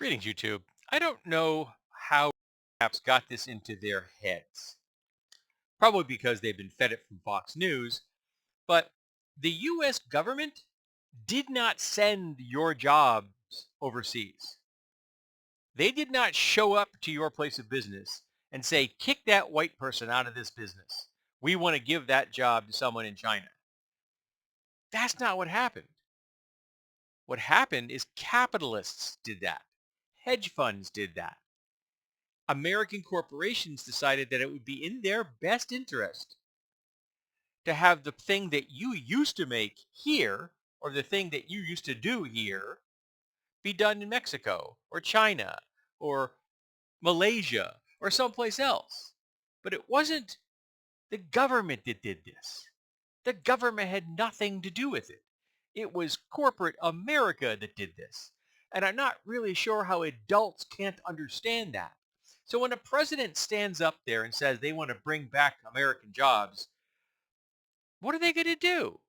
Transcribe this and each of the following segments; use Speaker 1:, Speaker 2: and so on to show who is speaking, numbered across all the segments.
Speaker 1: Greetings, YouTube. I don't know how apps got this into their heads. Probably because they've been fed it from Fox News. But the U.S. government did not send your jobs overseas. They did not show up to your place of business and say, kick that white person out of this business. We want to give that job to someone in China. That's not what happened. What happened is capitalists did that. Hedge funds did that. American corporations decided that it would be in their best interest to have the thing that you used to make here, or the thing that you used to do here, be done in Mexico or China or Malaysia or someplace else. But it wasn't the government that did this. The government had nothing to do with it. It was corporate America that did this. And I'm not really sure how adults can't understand that. So when a president stands up there and says they want to bring back American jobs, what are they going to do?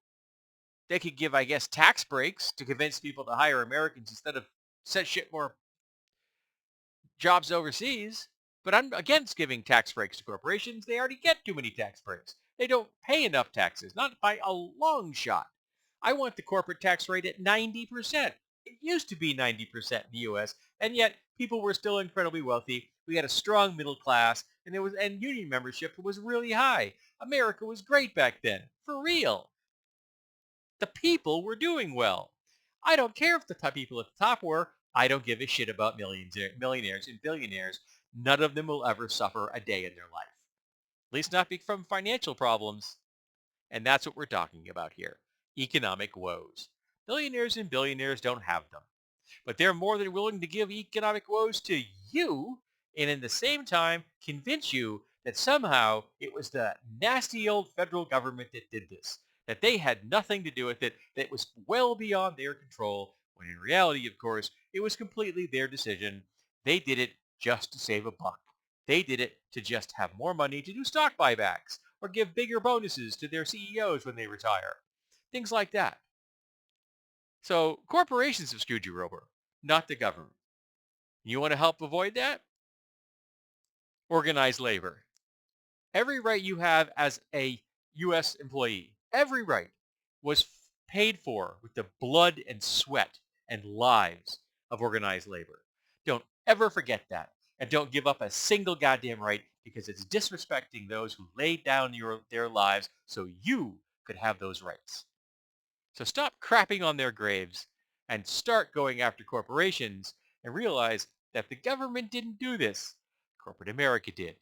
Speaker 1: They could give, I guess, tax breaks to convince people to hire Americans instead of set ship more jobs overseas. But I'm against giving tax breaks to corporations. They already get too many tax breaks. They don't pay enough taxes, not by a long shot. I want the corporate tax rate at 90%. It used to be 90% in the US, and yet people were still incredibly wealthy. We had a strong middle class, and union membership was really high. America was great back then, for real. The people were doing well. I don't care if the people at the top were. I don't give a shit about millionaires and billionaires. None of them will ever suffer a day in their life. At least not from financial problems. And that's what we're talking about here. Economic woes. Millionaires and billionaires don't have them. But they're more than willing to give economic woes to you and in the same time convince you that somehow it was the nasty old federal government that did this, that they had nothing to do with it, that it was well beyond their control, when in reality, of course, it was completely their decision. They did it just to save a buck. They did it to just have more money to do stock buybacks or give bigger bonuses to their CEOs when they retire. Things like that. So corporations have screwed you over, not the government. You want to help avoid that? Organized labor. Every right you have as a U.S. employee, every right was paid for with the blood and sweat and lives of organized labor. Don't ever forget that. And don't give up a single goddamn right because it's disrespecting those who laid down their lives so you could have those rights. So stop crapping on their graves and start going after corporations and realize that the government didn't do this. Corporate America did.